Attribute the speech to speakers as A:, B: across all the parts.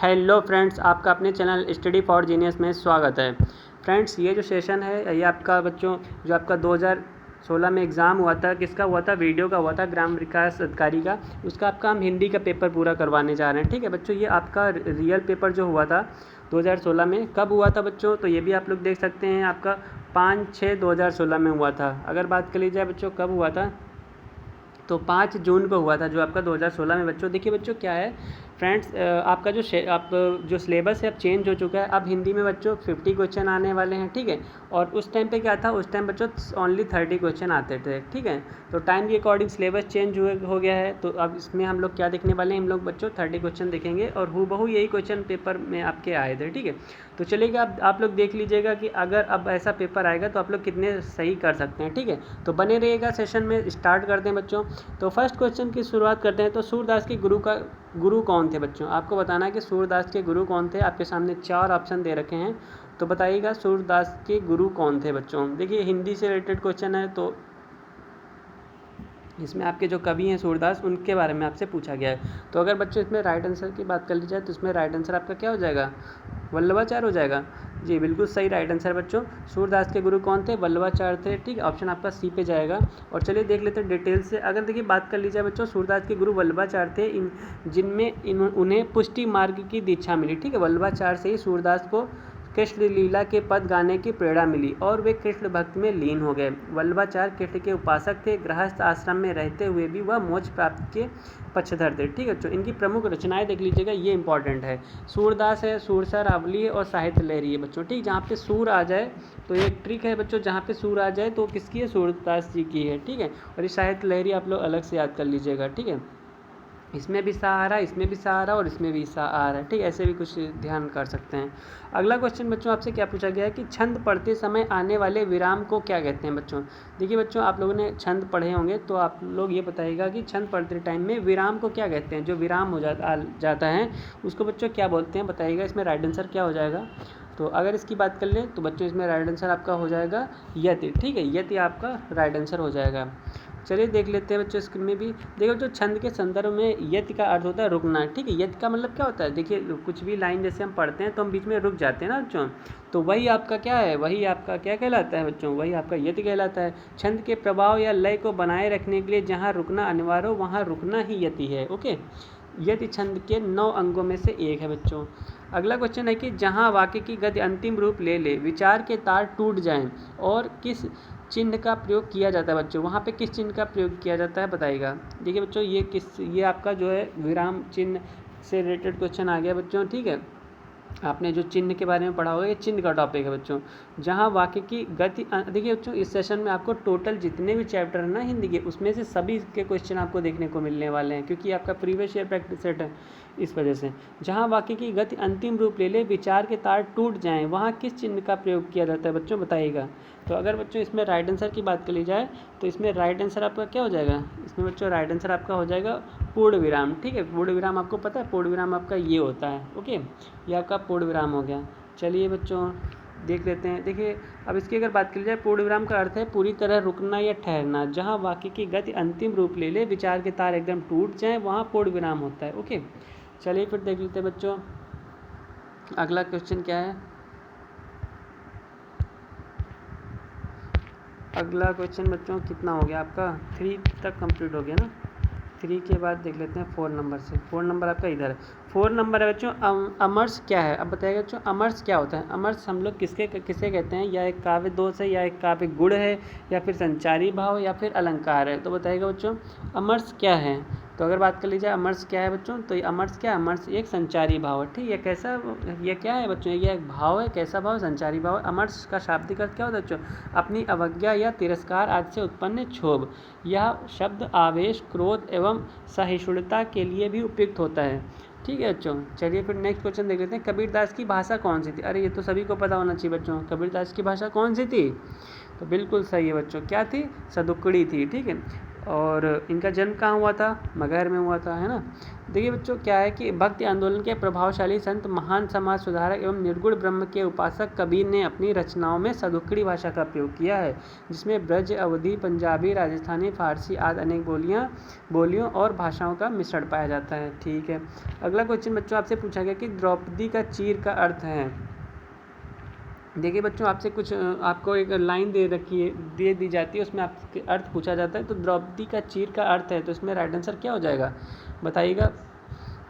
A: Hello friends, आपका अपने channel study for genius में स्वागत है। फ्रेंड्स, ये जो सेशन है ये आपका बच्चों जो आपका 2016 में एग्ज़ाम हुआ था, किसका हुआ था? वीडियो का हुआ था, ग्राम विकास अधिकारी का। उसका आपका हम हिंदी का पेपर पूरा करवाने जा रहे हैं। ठीक है बच्चों, ये आपका रियल पेपर जो हुआ था 2016 में, कब हुआ था बच्चों? तो ये भी आप लोग देख सकते हैं, आपका 5/6/2016 में हुआ था। अगर बात कर ली जाए बच्चों कब हुआ था, तो 5 जून को हुआ था, जो आपका 2016 में। बच्चों देखिए बच्चों क्या है फ्रेंड्स, आपका जो सिलेबस है अब चेंज हो चुका है। अब हिंदी में बच्चों 50 क्वेश्चन आने वाले हैं। ठीक है, और उस टाइम पे क्या था, उस टाइम बच्चों ओनली 30 क्वेश्चन आते थे। ठीक है, तो टाइम के अकॉर्डिंग सिलेबस चेंज हो गया है। तो अब इसमें हम लोग क्या देखने वाले हैं, हम लोग बच्चों 30 क्वेश्चन देखेंगे और हूबहू यही क्वेश्चन पेपर में आपके आए थे। ठीक है, तो चलिएगा अब आप लोग देख लीजिएगा कि अगर अब ऐसा पेपर आएगा तो आप लोग कितने सही कर सकते हैं। ठीक है, तो बने रहिएगा सेशन में। स्टार्ट करते हैं बच्चों। तो फर्स्ट क्वेश्चन की शुरुआत करते हैं। तो सूरदास के गुरु कौन थे बच्चों? आपको बताना है कि सूरदास के गुरु कौन थे। आपके सामने 4 ऑप्शन दे रखे हैं, तो बताइएगा सूरदास के गुरु कौन थे बच्चों। देखिए हिंदी से रिलेटेड क्वेश्चन है, तो इसमें आपके जो कवि हैं सूरदास, उनके बारे में आपसे पूछा गया है। तो अगर बच्चों इसमें राइट आंसर की बात कर ली जाए तो इसमें राइट आंसर आपका क्या हो जाएगा? वल्लभाचार्य हो जाएगा। जी बिल्कुल सही राइट आंसर बच्चों। सूरदास के गुरु कौन थे? वल्लभाचार्य थे। ठीक है, ऑप्शन आपका सी पे जाएगा। और चलिए देख लेते हैं डिटेल से। अगर देखिए बात कर ली जाए बच्चों, सूरदास के गुरु वल्लभाचार्य थे, जिनमें उन्हें पुष्टि मार्ग की दीक्षा मिली। ठीक है, वल्लभाचार्य से ही सूरदास को कृष्ण लीला के पद गाने की प्रेरणा मिली और वे कृष्ण भक्ति में लीन हो गए। वल्लभाचार्य कृष्ण के उपासक थे। गृहस्थ आश्रम में रहते हुए भी वह मोक्ष प्राप्ति के पक्षधर थे। ठीक है बच्चों, इनकी प्रमुख रचनाएं देख लीजिएगा, ये इंपॉर्टेंट है। सूरदास है, सुरसर, अवली और साहित्य लहरी है बच्चों। ठीक, जहाँ पे सूर आ जाए तो एक ट्रिक है बच्चों, जहाँ पे सूर आ जाए तो किसकी है? सूरदास जी की है। ठीक है, और ये साहित्य लहरी आप लोग अलग से याद कर लीजिएगा। ठीक है, इसमें भी सा आ रहा है, इसमें भी सा आ रहा है और इसमें भी सा आ रहा है। ठीक, ऐसे भी कुछ ध्यान कर सकते हैं। अगला क्वेश्चन बच्चों आपसे क्या पूछा गया है कि छंद पढ़ते समय आने वाले विराम को क्या कहते हैं बच्चों? देखिए बच्चों, आप लोगों ने छंद पढ़े होंगे तो आप लोग ये बताइएगा कि छंद पढ़ते टाइम में विराम को क्या कहते हैं? जो विराम हो जाता है उसको बच्चों क्या बोलते हैं बताइएगा। इसमें राइट आंसर क्या हो जाएगा? तो अगर इसकी बात कर लें तो बच्चों इसमें राइट आंसर आपका हो जाएगा यति। ठीक है, यति आपका राइट आंसर हो जाएगा। चलिए देख लेते हैं बच्चों स्क्रीन में भी। देखो जो छंद के संदर्भ में यति का अर्थ होता है रुकना। ठीक है, यति का मतलब क्या होता है? देखिए कुछ भी लाइन जैसे हम पढ़ते हैं तो हम बीच में रुक जाते हैं ना बच्चों, तो वही आपका क्या है? वही आपका क्या कहलाता है बच्चों? वही आपका यति कहलाता है। छंद के प्रभाव या लय को बनाए रखने के लिए जहाँ रुकना अनिवार्य हो वहाँ रुकना ही यति है। ओके, यति छंद के 9 अंगों में से एक है बच्चों। अगला क्वेश्चन है कि जहाँ वाक्य की गति अंतिम रूप ले ले, विचार के तार टूट जाएं और किस चिन्ह का प्रयोग किया जाता है बच्चों? वहाँ पे किस चिन्ह का प्रयोग किया जाता है बताइएगा। देखिए बच्चों, ये आपका जो है विराम चिन्ह से रिलेटेड क्वेश्चन आ गया बच्चों। ठीक है, आपने जो चिन्ह के बारे में पढ़ा होगा, ये चिन्ह का टॉपिक है बच्चों। जहाँ वाक्य की गति, देखिए बच्चों इस सेशन में आपको टोटल जितने भी चैप्टर हैं ना हिंदी के, उसमें से सभी के क्वेश्चन आपको देखने को मिलने वाले हैं, क्योंकि आपका प्रीवियस ईयर प्रैक्टिस सेट है, इस वजह से। जहाँ वाक्य की गति अंतिम रूप ले ले, विचार के तार टूट जाएं, वहाँ किस चिन्ह का प्रयोग किया जाता है बच्चों बताइएगा। तो अगर बच्चों इसमें राइट आंसर की बात कर ली जाए तो इसमें राइट आंसर आपका क्या हो जाएगा? इसमें बच्चों राइट आंसर आपका हो जाएगा पूर्ण विराम। ठीक है, पूर्ण विराम आपको पता है, पूर्ण विराम आपका ये होता है। ओके, ये आपका पूर्ण विराम हो गया। चलिए बच्चों देख लेते हैं। देखिए अब इसकी अगर बात की जाए, पूर्ण विराम का अर्थ है पूरी तरह रुकना या ठहरना। जहाँ वाक्य की गति अंतिम रूप ले ले, विचार के तार एकदम टूट जाएं, वहाँ पूर्ण विराम होता है। ओके, चलिए फिर देख लेते हैं बच्चों अगला क्वेश्चन क्या है। अगला क्वेश्चन बच्चों कितना हो गया आपका? 3 तक कंप्लीट हो गया ना। 3 के बाद देख लेते हैं 4 नंबर से। 4 नंबर आपका इधर है। 4 नंबर है बच्चों अमर्ष क्या है? अब बताइएगा बच्चों अमर्ष क्या होता है? अमर्ष हम लोग किसे कहते हैं? या एक काव्य दोष है, या एक काव्य गुण है, या फिर संचारी भाव, या फिर अलंकार है? तो बताइएगा बच्चों अमर्ष क्या है? तो अगर बात कर लीजिए अमर्ष क्या है बच्चों, तो ये अमर्ष क्या है? अमर्ष एक संचारी भाव है। ठीक है, कैसा, ये क्या है बच्चों? ये एक भाव है। कैसा भाव? संचारी भाव। अमर्ष का शाब्दिक अर्थ क्या होता है बच्चों? अपनी अवज्ञा या तिरस्कार आदि से उत्पन्न क्षोभ। यह शब्द आवेश, क्रोध एवं सहिष्णुता के लिए भी उपयुक्त होता है। ठीक है बच्चों, चलिए फिर नेक्स्ट क्वेश्चन देख लेते हैं। कबीरदास की भाषा कौन सी थी? अरे ये तो सभी को पता होना चाहिए बच्चों। कबीरदास की भाषा कौन सी थी? तो बिल्कुल सही है बच्चों, क्या थी? सदुक्कड़ी थी। ठीक है, और इनका जन्म कहाँ हुआ था? मगहर में हुआ था, है ना। देखिए बच्चों, क्या है कि भक्ति आंदोलन के प्रभावशाली संत, महान समाज सुधारक एवं निर्गुण ब्रह्म के उपासक कबीर ने अपनी रचनाओं में सदुक्कड़ी भाषा का प्रयोग किया है, जिसमें ब्रज, अवधी, पंजाबी, राजस्थानी, फारसी आदि अनेक बोलियों और भाषाओं का मिश्रण पाया जाता है। ठीक है, अगला क्वेश्चन बच्चों आपसे पूछा गया कि द्रौपदी का चीर का अर्थ है। देखिए बच्चों, आपसे कुछ आपको एक लाइन दे दी जाती है, उसमें आपके अर्थ पूछा जाता है। तो द्रौपदी का चीर का अर्थ है, तो इसमें राइट आंसर क्या हो जाएगा बताइएगा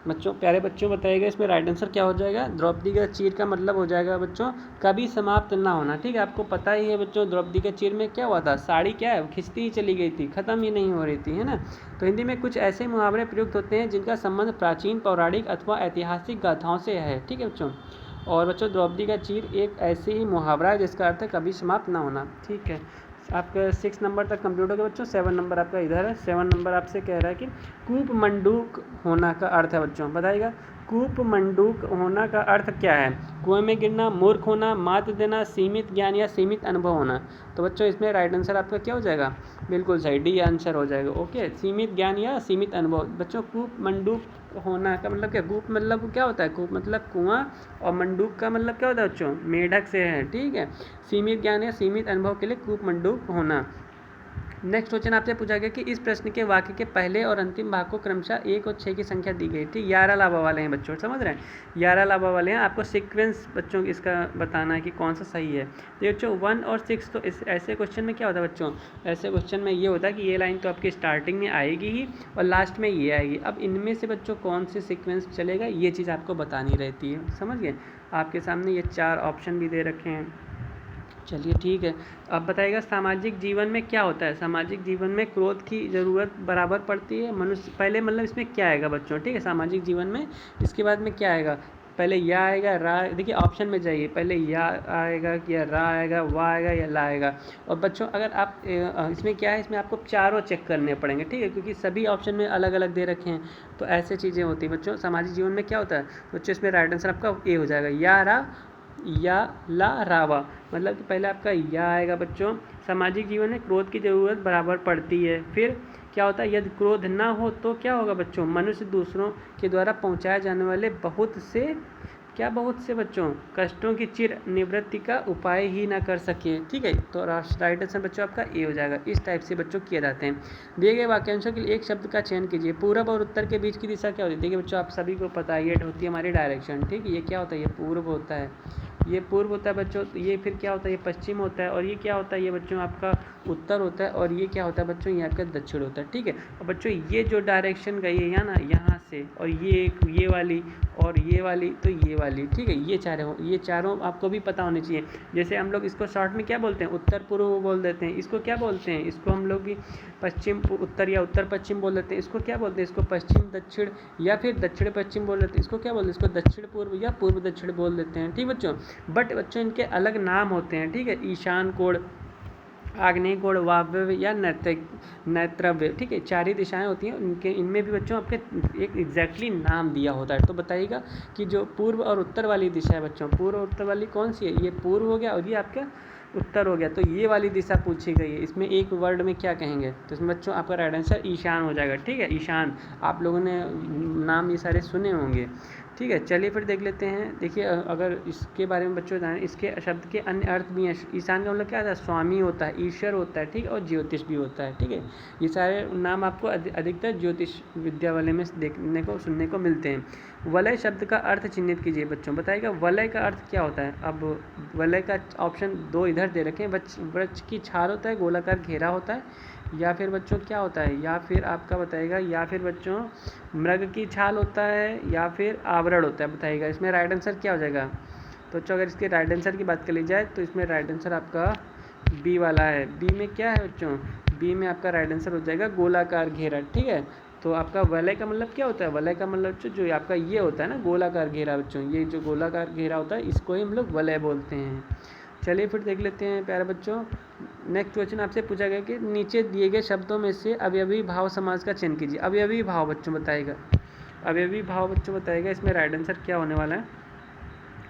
A: बच्चों, प्यारे बच्चों बताइएगा इसमें राइट आंसर क्या हो जाएगा। द्रौपदी का चीर का मतलब हो जाएगा बच्चों कभी समाप्त ना होना। ठीक है, आपको पता ही है बच्चों द्रौपदी के चीर में क्या हुआ था, साड़ी क्या है खिंचती ही चली गई थी, ख़त्म ही नहीं हो रही थी, है ना। तो हिंदी में कुछ ऐसे मुहावरे प्रयुक्त होते हैं जिनका संबंध प्राचीन, पौराणिक अथवा ऐतिहासिक गाथाओं से है। ठीक है बच्चों, और बच्चों द्रौपदी का चीर एक ऐसे ही मुहावरा है जिसका अर्थ है कभी समाप्त ना होना। ठीक है, आपका 6 नंबर तक कंप्लीट हो गया बच्चों। 7 नंबर आपका इधर है। 7 नंबर आपसे कह रहा है कि कूप मंडूक होना का अर्थ है बच्चों, बताइएगा कूप मंडूक होना का अर्थ क्या है। कुएं में गिरना, मूर्ख होना, मात देना, सीमित ज्ञान या सीमित अनुभव होना। तो बच्चों इसमें राइट आंसर आपका क्या हो जाएगा, बिल्कुल सही डी आंसर हो जाएगा। ओके, सीमित ज्ञान या सीमित अनुभव। बच्चों कूप मंडूक होना का मतलब क्या, कूप मतलब क्या होता है, कूप मतलब कुआं, और मंडूक का मतलब क्या होता है बच्चों, मेढक से है। ठीक है, सीमित ज्ञान या सीमित अनुभव के लिए कूप मंडूक होना। नेक्स्ट क्वेश्चन आपसे पूछा गया कि इस प्रश्न के वाक्य के पहले और अंतिम भाग को क्रमशः 1 और 6 की संख्या दी गई। ठीक, 11 लाभा वाले हैं बच्चों, समझ रहे हैं, 11 लाभा वाले हैं। आपको सीक्वेंस बच्चों इसका बताना है कि कौन सा सही है। तो बच्चों 1 और 6, तो इस ऐसे क्वेश्चन में क्या होता है बच्चों, ऐसे क्वेश्चन में ये होता है कि ये लाइन तो आपकी स्टार्टिंग में आएगी ही और लास्ट में ये आएगी। अब इनमें से बच्चों कौन से सीक्वेंस चलेगा ये चीज़ आपको बतानी रहती है, समझ गए। आपके सामने ये 4 ऑप्शन भी दे रखे हैं। चलिए ठीक है, अब बताइएगा सामाजिक जीवन में क्या होता है। सामाजिक जीवन में क्रोध की ज़रूरत बराबर पड़ती है मनुष्य, पहले मतलब इसमें क्या आएगा बच्चों, ठीक है, सामाजिक जीवन में इसके बाद में क्या आएगा, पहले या आएगा रा, देखिए ऑप्शन में जाइए, पहले या आएगा या रा आएगा, वा आएगा या ला आएगा। और बच्चों अगर आप इसमें क्या है, इसमें आपको चारों चेक करने पड़ेंगे, ठीक है, क्योंकि सभी ऑप्शन में अलग अलग दे रखे हैं। तो ऐसे चीज़ें होती हैं बच्चों सामाजिक जीवन में क्या होता है बच्चों, इसमें राइट आंसर आपका ए हो जाएगा, या रा या ला रावा। मतलब कि पहले आपका या आएगा बच्चों, सामाजिक जीवन में क्रोध की ज़रूरत बराबर पड़ती है। फिर क्या होता है, यदि क्रोध ना हो तो क्या होगा बच्चों, मनुष्य दूसरों के द्वारा पहुंचाए जाने वाले बहुत से बच्चों कष्टों की चिर निवृत्ति का उपाय ही ना कर सके। ठीक है, तो राइट आंसर बच्चों आपका ए हो जाएगा। इस टाइप से बच्चों किए जाते हैं। दिए गए वाक्यांशों के लिए एक शब्द का चयन कीजिए। पूर्व और उत्तर के बीच की दिशा क्या होती है। देखिए बच्चों आप सभी को पता है, ये होती है हमारी डायरेक्शन। ठीक है, ये क्या होता है, ये पूर्व होता है, ये पूर्व होता है बच्चों। ये फिर क्या होता है, ये पश्चिम होता है, और ये क्या होता है, ये बच्चों आपका उत्तर होता है, और ये क्या होता है बच्चों, ये आपका दक्षिण होता है। ठीक है, और बच्चों ये जो डायरेक्शन गई है यहाँ से, और ये वाली और ये वाली, तो ये वाली, ठीक है, ये चारों आपको भी पता होनी चाहिए। जैसे हम लोग इसको शॉर्ट में क्या बोलते हैं, उत्तर पूर्व बोल देते हैं। इसको क्या बोलते हैं, इसको हम लोग भी पश्चिम उत्तर या उत्तर पश्चिम बोल देते हैं। इसको क्या बोलते हैं, इसको पश्चिम दक्षिण या फिर दक्षिण पश्चिम बोल देते हैं। इसको क्या बोलते हैं, इसको दक्षिण पूर्व या पूर्व दक्षिण बोल देते हैं। ठीक बच्चों, बट बच्चों इनके अलग नाम होते हैं। ठीक है, ईशान कोण, आग्नेय कोण, वायव्य या नैत्रव्य। ठीक है, 4 ही दिशाएं होती हैं उनके, इनमें भी बच्चों आपके एक एग्जैक्टली नाम दिया होता है। तो बताइएगा कि जो पूर्व और उत्तर वाली दिशा है बच्चों, पूर्व और उत्तर वाली कौन सी है, ये पूर्व हो गया और ये आपका उत्तर हो गया। तो ये वाली दिशा पूछी गई है, इसमें एक वर्ड में क्या कहेंगे, तो इसमें बच्चों आपका राइट आंसर ईशान हो जाएगा। ठीक है, ईशान, आप लोगों ने नाम ये सारे सुने होंगे। ठीक है, चलिए फिर देख लेते हैं। देखिए अगर इसके बारे में बच्चों जानें, इसके शब्द के अन्य अर्थ भी हैं। ईशान का मतलब क्या होता है, स्वामी होता है, ईश्वर होता है, ठीक है, और ज्योतिष भी होता है। ठीक है, ये सारे नाम आपको अधिकतर ज्योतिष विद्या वाले में देखने को सुनने को मिलते हैं। वलय शब्द का अर्थ चिन्हित कीजिए बच्चों, बताइएगा वलय का अर्थ क्या होता है। अब वलय का ऑप्शन 2 इधर दे रखे हैं, वृक्ष की छाल होता है, गोलाकार घेरा होता है, या फिर बच्चों क्या होता है, या फिर आपका बताइएगा, या फिर बच्चों मृग की छाल होता है, या फिर आवरण होता है, बताइएगा इसमें राइट आंसर क्या हो जाएगा। तो बच्चों अगर इसके राइट आंसर की बात कर ली जाए तो इसमें राइट आंसर आपका बी वाला है। बी में क्या है बच्चों, बी में आपका राइट आंसर हो जाएगा गोलाकार घेरा। ठीक है, तो आपका वलय का मतलब क्या होता है, वलय का मतलब बच्चों जो आपका ये होता है ना गोलाकार घेरा बच्चों, ये जो गोलाकार घेरा होता है इसको ही हम लोग वलय बोलते हैं। चलिए फिर देख लेते हैं प्यारे बच्चों। नेक्स्ट क्वेश्चन आपसे पूछा गया कि नीचे दिए गए शब्दों में से अवयवी भाव समास का चयन कीजिए। अवयवी भाव बच्चों बताइएगा, अवयवी भाव बच्चों बताइएगा इसमें राइट आंसर क्या होने वाला है।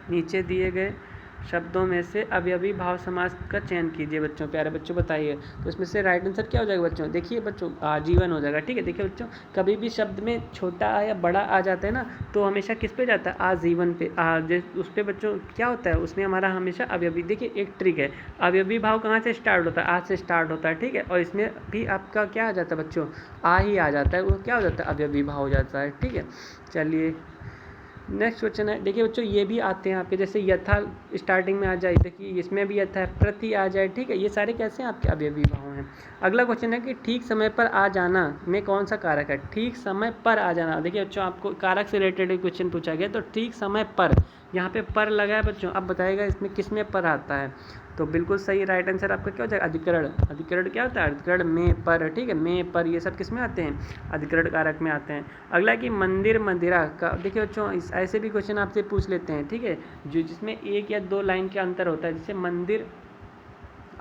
A: नीचे दिए गए शब्दों में से अवयवी भाव समास का चयन कीजिए बच्चों। प्यारे बच्चों बताइए, तो इसमें से राइट आंसर क्या हो जाएगा बच्चों? देखिए बच्चों, आजीवन हो जाएगा। ठीक है, देखिए बच्चों, कभी भी शब्द में छोटा आ या बड़ा आ जाता है ना, तो हमेशा किस पे जाता है? आजीवन पे। उस पर बच्चों क्या होता है, उसमें हमारा हमेशा अवयवी। देखिए एक ट्रिक है, अवयवी भाव कहाँ से स्टार्ट होता है? आज से स्टार्ट होता है। ठीक है, और इसमें भी आपका क्या आ जाता है बच्चों? आ ही आ जाता है, वो क्या हो जाता है? अवयवी भाव हो जाता है। ठीक है, चलिए नेक्स्ट क्वेश्चन है। देखिए बच्चों, ये भी आते हैं आपके, जैसे यथा स्टार्टिंग में आ जाए, देखिए इसमें भी यथा है, प्रति आ जाए। ठीक है, ये सारे कैसे हैं? आपके अवयवी भाव हैं। अगला क्वेश्चन है कि ठीक समय पर आ जाना में कौन सा कारक है? ठीक समय पर आ जाना, देखिए बच्चों आपको कारक से रिलेटेड क्वेश्चन पूछा गया, तो ठीक समय पर, यहाँ पे पर लगा है बच्चों। अब बताइएगा इसमें किस में पर आता है? तो बिल्कुल सही राइट आंसर आपका क्या हो जाएगा? अधिकरण। अधिकरण क्या होता है? अधिकरण में, पर। ठीक है, में, पर, ये सब किस में आते हैं? अधिकरण कारक में आते हैं। अगला कि मंदिर मंदिरा का, देखिए बच्चों ऐसे भी क्वेश्चन आपसे पूछ लेते हैं। ठीक है, जिसमें एक या दो लाइन के अंतर होता है। जैसे मंदिर,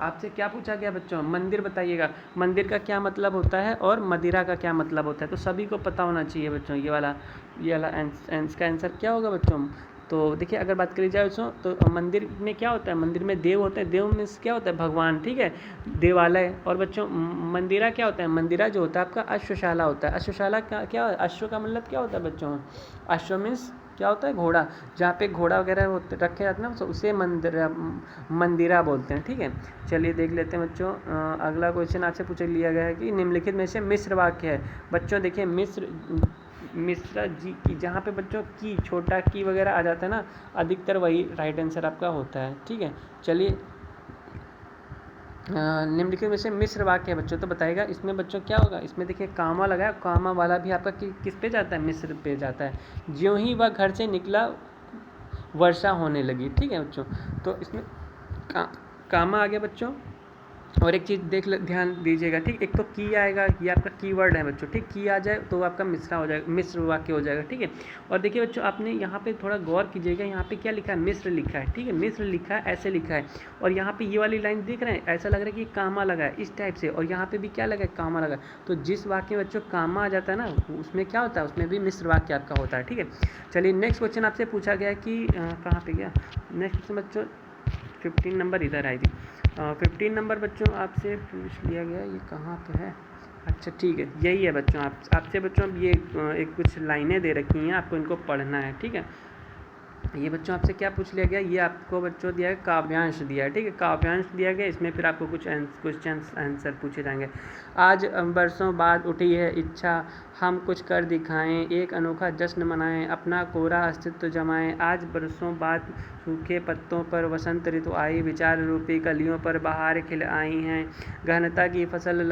A: आपसे क्या पूछा गया बच्चों? मंदिर बताइएगा, मंदिर का क्या मतलब होता है और मदिरा का क्या मतलब होता है, तो सभी को पता होना चाहिए बच्चों। ये वाला इसका आंसर क्या होगा बच्चों? तो देखिए अगर बात करी जाए बच्चों, तो मंदिर में क्या होता है? मंदिर में देव होते हैं, देव में क्या होता है? भगवान। ठीक है, देवालय। और बच्चों मंदिरा क्या होता है? मंदिरा जो होता है आपका अश्वशाला होता है। अश्वशाला का क्या, अश्व का मतलब क्या होता है बच्चों? अश्व मीन्स क्या होता है? घोड़ा। जहाँ पे घोड़ा वगैरह रखे जाते हैं ना, उसे मंदिरा बोलते हैं। ठीक है, चलिए देख लेते हैं बच्चों। अगला क्वेश्चन आपसे पूछ लिया गया है कि निम्नलिखित में से मिश्र वाक्य है। बच्चों देखिए, मिश्रा जी की, जहाँ पे बच्चों की, छोटा की वगैरह आ जाता है ना, अधिकतर वही राइट आंसर आपका होता है। ठीक है, चलिए निम्नलिखित में से मिश्र वाक्य है बच्चों, तो बताइएगा इसमें बच्चों क्या होगा? इसमें देखिए कामा लगा है, कामा वाला भी आपका किस पे जाता है? मिश्र पे जाता है। ज्यों ही वह घर से निकला वर्षा होने लगी। ठीक है बच्चों, तो इसमें कामा आ गया बच्चों। और एक चीज़ ध्यान दीजिएगा। ठीक, एक तो की आएगा, ये आपका कीवर्ड है बच्चों। ठीक, की आ जाए तो आपका मिश्रा हो जाएगा, मिश्र वाक्य हो जाएगा। ठीक है, और देखिए बच्चों आपने यहाँ पे थोड़ा गौर कीजिएगा, यहाँ पे क्या लिखा है? मिश्र लिखा है। ठीक है, मिश्र लिखा है, ऐसे लिखा है। और यहाँ पे ये वाली लाइन देख रहे हैं, ऐसा लग रहा है कि कामा लगा है इस टाइप से, और यहाँ पे भी क्या लगा है? कामा लगा है। तो जिस वाक्य में बच्चों कामा आ जाता है ना, उसमें क्या होता है? उसमें भी मिश्र वाक्य आपका होता है। ठीक है, चलिए नेक्स्ट क्वेश्चन आपसे पूछा गया कि कहाँ पे गया नेक्स्ट क्वेश्चन बच्चों? 15 नंबर इधर आई थी। 15 नंबर बच्चों आपसे पूछ लिया गया, ये कहाँ पे है? अच्छा ठीक है, यही है बच्चों। आपसे बच्चों अब ये एक कुछ लाइनें दे रखी हैं, आपको इनको पढ़ना है। ठीक है, ये बच्चों आपसे क्या पूछ लिया गया? ये आपको बच्चों दिया है काव्यांश दिया है। ठीक है, काव्यांश दिया गया, इसमें फिर आपको कुछ क्वेश्चन आंसर पूछे जाएंगे। आज बरसों बाद उठी है इच्छा, हम कुछ कर दिखाएं, एक अनोखा जश्न मनाएं, अपना कोरा अस्तित्व जमाएं। आज बरसों बाद सूखे पत्तों पर वसंत ऋतु आई, विचार रूपी कलियों पर बहार खिल आई हैं, गहनता की फसल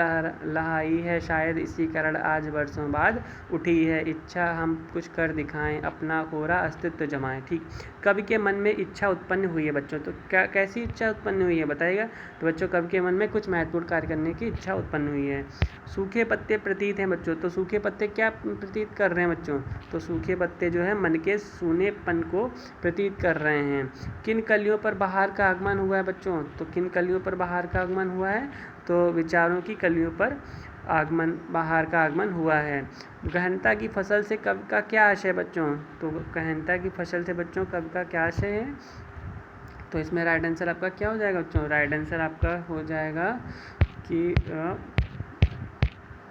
A: लहाई है, शायद इसी कारण आज बरसों बाद उठी है इच्छा, हम कुछ कर दिखाएं, अपना कोरा अस्तित्व जमाएं। ठीक, कवि के मन में इच्छा उत्पन्न हुई है बच्चों, तो क्या कैसी इच्छा उत्पन्न हुई है बताइएगा? तो बच्चों कवि के मन में कुछ महत्वपूर्ण कार्य करने की इच्छा उत्पन्न हुई है। सूखे पत्ते प्रतीत हैं बच्चों, तो सूखे पत्ते क्या प्रतीत कर रहे हैं बच्चों? तो सूखे पत्ते जो है मन के सूनेपन को प्रतीत कर रहे हैं। किन कलियों पर बहार का आगमन हुआ है बच्चों? तो किन कलियों पर बहार का आगमन हुआ है? तो विचारों की कलियों पर बहार का आगमन हुआ है। गहनता की फसल से कवि का क्या आशय है बच्चों? तो गहनता की फसल से बच्चों कवि का क्या आशय है? तो इसमें राइट आंसर आपका क्या हो जाएगा बच्चों? राइट आंसर आपका हो जाएगा कि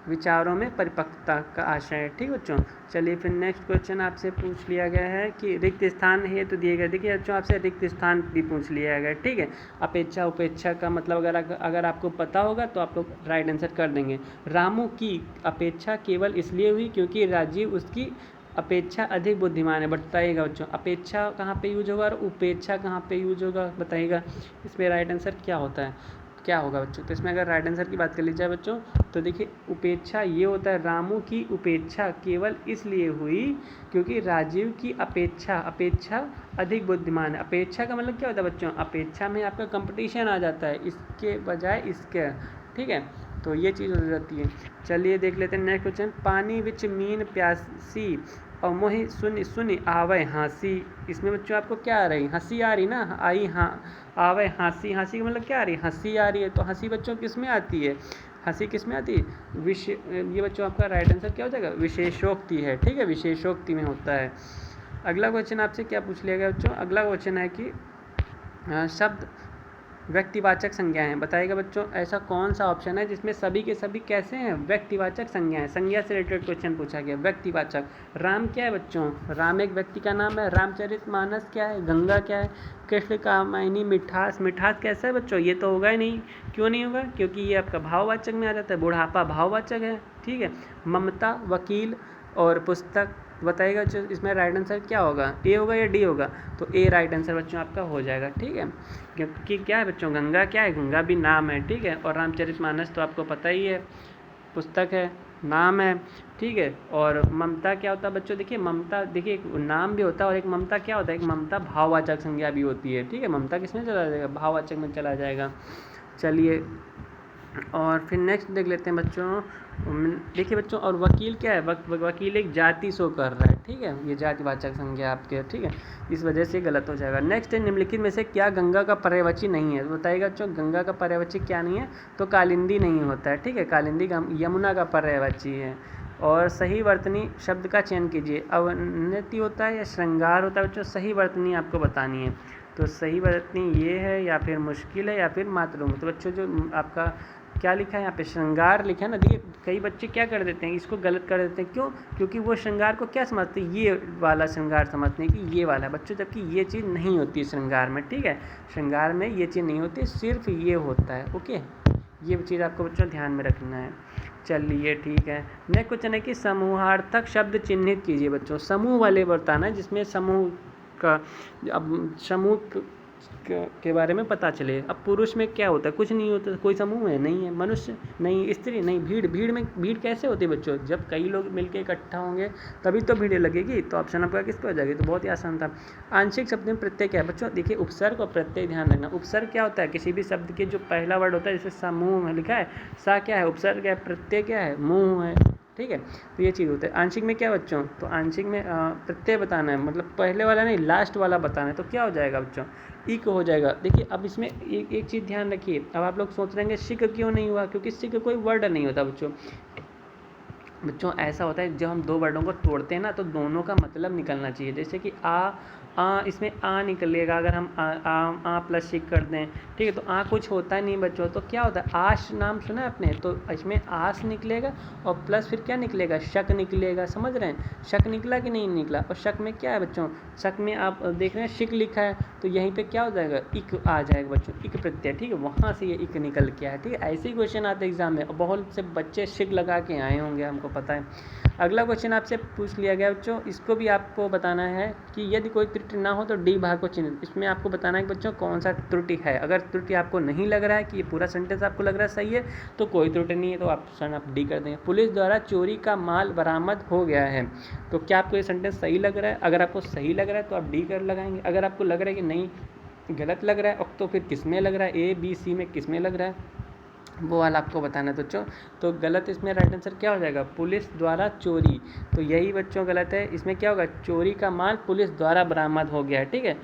A: विचारों में परिपक्वता का आशय है। ठीक बच्चों, चलिए फिर नेक्स्ट क्वेश्चन आपसे पूछ लिया गया है कि रिक्त स्थान है तो दिए गए। देखिए बच्चों आपसे रिक्त स्थान भी पूछ लिया गया। ठीक है, अपेक्षा उपेक्षा का मतलब अगर आपको पता होगा तो आप लोग राइट आंसर कर देंगे। रामू की अपेक्षा केवल इसलिए हुई क्योंकि राजीव उसकी अपेक्षा अधिक बुद्धिमान है। बताइएगा बच्चों, अपेक्षा कहाँ पे यूज होगा और उपेक्षा कहाँ पे यूज होगा बताइएगा? इसमें राइट आंसर क्या होता है, क्या होगा बच्चों? तो इसमें अगर राइट आंसर की बात कर ली जाए बच्चों, तो देखिए उपेक्षा ये होता है, रामू की उपेक्षा केवल इसलिए हुई क्योंकि राजीव की अपेक्षा अधिक बुद्धिमान है। अपेक्षा का मतलब क्या होता है बच्चों? अपेक्षा में आपका कंपटीशन आ जाता है, इसके बजाय इसके। ठीक है, तो ये चीज़ हो जाती है। चलिए देख लेते हैं नेक्स्ट क्वेश्चन। पानी विच मीन प्यासी और मोहि सुन सुन आवे हाँसी। इसमें बच्चों आपको क्या आ रही? हंसी आ रही ना, आई हाँ आवे हाँसी। हाँसी का मतलब क्या आ रही है? हंसी आ रही है। तो हंसी बच्चों किस में आती है? हंसी किस में आती है? ये बच्चों आपका राइट आंसर क्या हो जाएगा? विशेषोक्ति है। ठीक है, विशेषोक्ति में होता है। अगला क्वेश्चन आपसे क्या पूछ लिया गया बच्चों? अगला क्वेश्चन है कि शब्द व्यक्तिवाचक संज्ञा हैं। बताइएगा बच्चों ऐसा कौन सा ऑप्शन है जिसमें सभी के सभी कैसे हैं, व्यक्तिवाचक संज्ञा है। संज्ञा से रिलेटेड क्वेश्चन पूछा गया, व्यक्तिवाचक। राम क्या है बच्चों, राम एक व्यक्ति का नाम है। रामचरितमानस क्या है, गंगा क्या है। कृष्ण कामायनी, मिठास, मिठास कैसा है बच्चों, ये तो होगा ही नहीं। क्यों नहीं होगा, क्योंकि ये आपका भाववाचक में आ जाता है। बुढ़ापा भाववाचक है, ठीक है। ममता, वकील और पुस्तक। बताइएगा बच्चों इसमें राइट आंसर क्या होगा, ए होगा या डी होगा। तो ए राइट आंसर बच्चों आपका हो जाएगा, ठीक है। क्योंकि क्या है बच्चों, गंगा क्या है, गंगा भी नाम है, ठीक है। और रामचरितमानस तो आपको पता ही है, पुस्तक है, नाम है, ठीक है। और ममता क्या होता है बच्चों, देखिए ममता, देखिए एक नाम भी होता है और एक ममता क्या होता है, एक ममता भाववाचक संज्ञा भी होती है, ठीक है। ममता किसमें चला जाएगा, भाववाचक में चला जाएगा। चलिए और फिर नेक्स्ट देख लेते हैं बच्चों। देखिए बच्चों, और वकील क्या है, वकील एक जाति शो कर रहा है, ठीक है। ये जातिवाचक संज्ञा आपके, ठीक है, इस वजह से गलत हो जाएगा। नेक्स्ट है, निम्नलिखित में से क्या गंगा का पर्यायवाची नहीं है। तो बताइएगा बच्चों गंगा का पर्यायवाची क्या नहीं है, तो कालिंदी नहीं होता है, ठीक है। कालिंदी यमुना का पर्यायवाची है। और सही वर्तनी शब्द का चयन कीजिए। अवनति होता है या श्रृंगार होता है बच्चों, सही वर्तनी आपको बतानी है। तो सही वर्तनी ये है, या फिर मुश्किल है, या फिर मातृम। तो बच्चों जो आपका क्या लिखा है यहाँ पे, श्रृंगार लिखा है ना। देखिए कई बच्चे क्या कर देते हैं, इसको गलत कर देते हैं। क्यों, क्योंकि वो श्रृंगार को क्या समझते हैं, ये वाला श्रृंगार समझते हैं कि ये वाला है बच्चों, जबकि ये चीज़ नहीं होती है श्रृंगार में, ठीक है। श्रृंगार में ये चीज़ नहीं होती, सिर्फ ये होता है, ओके। ये चीज़ आपको बच्चों ध्यान में रखना है। चलिए ठीक है। नेक्स्ट क्वेश्चन है कि समूहार्थक शब्द चिन्हित कीजिए बच्चों। समूह वाले बताना है जिसमें समूह का, अब समूह के बारे में पता चले। अब पुरुष में क्या होता है, कुछ नहीं होता, कोई समूह है नहीं है। मनुष्य नहीं, स्त्री नहीं। भीड़ कैसे होती है बच्चों, जब कई लोग मिलकर इकट्ठा होंगे तभी तो भीड़ लगेगी। तो ऑप्शन आपका किस पे हो जाएगी, तो बहुत ही आसान था। आंशिक शब्द में प्रत्यय क्या है बच्चों, देखिए उपसर्ग और प्रत्यय ध्यान रखना। उपसर्ग क्या होता है, किसी भी शब्द के जो पहला वर्ड होता है, जैसे समूह में लिखा है, सा क्या है, उपसर्ग है, प्रत्यय क्या है, मुँह है, ठीक है। तो ये चीज़ होता है। आंशिक में क्या बच्चों, तो आंशिक में प्रत्यय बताना है, मतलब पहले वाला नहीं लास्ट वाला बताना है। तो क्या हो जाएगा बच्चों, इक हो जाएगा। देखिए अब इसमें एक चीज़ ध्यान रखिए। अब आप लोग सोच रहे हैं शिक क्यों नहीं हुआ, क्योंकि शिक कोई वर्ड नहीं होता बच्चों। ऐसा होता है जब हम दो वर्डों को तोड़ते हैं ना, तो दोनों का मतलब निकलना चाहिए। जैसे कि इसमें आ निकलेगा, अगर हम आ प्लस शिक कर दें, ठीक है, तो आ कुछ होता नहीं बच्चों। तो क्या होता है, आश नाम सुना है आपने, तो इसमें आस निकलेगा और प्लस फिर क्या निकलेगा, शक निकलेगा। समझ रहे हैं, शक निकला कि नहीं निकला। और शक में क्या है बच्चों, शक में आप देख रहे हैं शिक लिखा है, तो यहीं पे क्या हो जाएगा, इक आ जाएगा बच्चों, इक प्रत्यय, ठीक है। वहाँ से ये इक निकल के आया, ठीक है। ऐसे ही क्वेश्चन आते हैं एग्जाम में, और बहुत से बच्चे शिक लगा के आए होंगे, हमको पता है। अगला क्वेश्चन आपसे पूछ लिया गया बच्चों, इसको भी आपको बताना है कि यदि कोई त्रुटि ना हो तो डी भाग को चिन्हित। इसमें आपको बताना है कि बच्चों कौन सा त्रुटि है। अगर त्रुटि आपको नहीं लग रहा है कि ये पूरा सेंटेंस आपको लग रहा है सही है, तो कोई त्रुटि नहीं है, तो ऑप्शन आप डी कर देंगे। पुलिस द्वारा चोरी का माल बरामद हो गया है। तो क्या आपको ये सेंटेंस सही लग रहा है, अगर आपको सही लग रहा है तो आप डी कर लगाएंगे। अगर आपको लग रहा है कि नहीं गलत लग रहा है, तो फिर किस में लग रहा है, ए बी सी में किस में लग रहा है, वो वाला आपको बताना है बच्चों। तो गलत इसमें राइट आंसर क्या हो जाएगा, पुलिस द्वारा चोरी। तो यही बच्चों गलत है। इसमें क्या होगा, चोरी का माल पुलिस द्वारा बरामद हो गया है, ठीक है।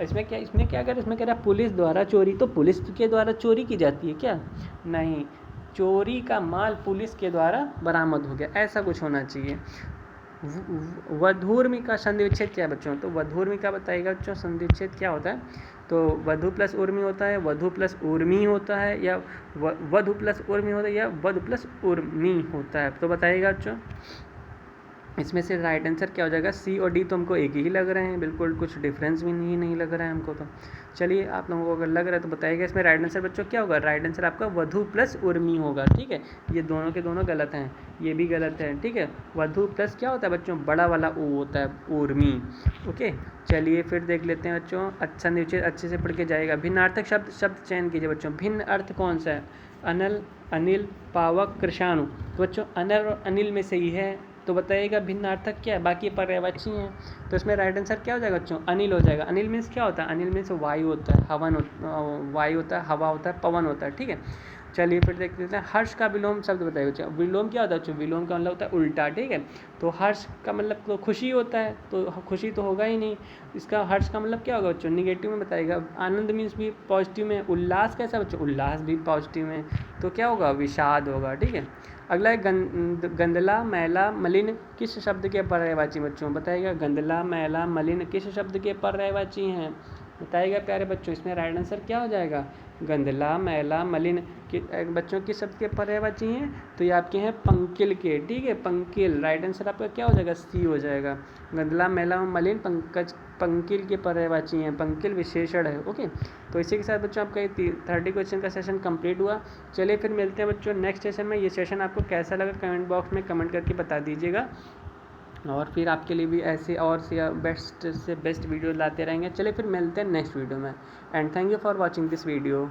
A: इसमें क्या कर, इसमें कह रहा है पुलिस द्वारा चोरी, तो पुलिस के द्वारा चोरी की जाती है क्या, नहीं, चोरी का माल पुलिस के द्वारा बरामद हो गया, ऐसा कुछ होना चाहिए। वधूर्मी का संधि विच्छेद क्या है बच्चों, तो वधूर्मी का बताइएगा बच्चों, संधि विच्छेद क्या होता है। तो वधु प्लस उर्मी होता है, वधु प्लस उर्मी होता है, या वधु प्लस उर्मी होता है, या वधु प्लस उर्मी होता है। तो बताइएगा बच्चों इसमें से राइट आंसर क्या हो जाएगा, सी और डी तो हमको एक ही लग रहे हैं, बिल्कुल कुछ डिफरेंस भी नहीं लग रहा है हमको। तो चलिए आप लोगों को अगर लग रहा है तो बताइएगा इसमें राइट आंसर बच्चों क्या होगा। राइट आंसर आपका वधु प्लस उर्मी होगा, ठीक है। ये दोनों के दोनों गलत हैं, ये भी गलत है, ठीक है। वधु प्लस क्या होता है बच्चों, बड़ा वाला ओ होता है, उर्मी, ओके। चलिए फिर देख लेते हैं बच्चों, अच्छा नीचे अच्छे से पढ़ के जाएगा। भिन्नार्थक शब्द चयन कीजिए बच्चों। भिन्न अर्थ कौन सा है, अनल, अनिल, पावक, कृषाणु। तो बच्चों अनल और अनिल में से ही है, तो बताइएगा भिन्नार्थक क्या है, बाकी पर्यायवाची हैं। तो इसमें राइट आंसर क्या हो जाएगा बच्चों, अनिल हो जाएगा। अनिल मीन्स क्या होता है, अनिल मीन्स वायु होता है, वायु होता है, हवा होता है, पवन होता है, ठीक है। चलिए फिर देख लेते हैं, हर्ष का विलोम शब्द बताइए बच्चों। विलोम क्या होता है बच्चों, विलोम का मतलब होता है उल्टा, ठीक है। तो हर्ष का मतलब तो खुशी होता है, तो खुशी तो होगा ही नहीं। इसका हर्ष का मतलब क्या होगा बच्चों, निगेटिव में बताइएगा। आनंद मीन्स भी पॉजिटिव में। उल्लास कैसा बच्चों, उल्लास भी पॉजिटिव में, तो क्या होगा, विषाद होगा, ठीक है। अगला है गंदला, मैला, मलिन किस शब्द के पर्यायवाची बच्चों, बताइएगा। गंदला, मैला, मलिन किस शब्द के पर्यायवाची हैं, बताइएगा प्यारे बच्चों, इसमें राइट आंसर क्या हो जाएगा? गंदला, मैला, मलिन कि बच्चों किस शब्द के पर्यायवाची हैं? तो ये आपके हैं पंकिल के। ठीक है, पंकिल। राइट आंसर आपका क्या हो जाएगा? सी हो जाएगा। गंदला, मैला, मलिन, पंकज, पंकिल के पर्यायवाची हैं। पंकिल विशेषण है। ओके, तो इसी के साथ बच्चों आपका ये 30 क्वेश्चन का सेशन कंप्लीट हुआ। चलिए फिर मिलते हैं बच्चों नेक्स्ट सेशन में। ये सेशन आपको कैसा लगा कमेंट बॉक्स में कमेंट करके बता दीजिएगा, और फिर आपके लिए भी ऐसे और से बेस्ट वीडियो लाते रहेंगे। चलिए फिर मिलते हैं नेक्स्ट वीडियो में, and thank you for watching this video.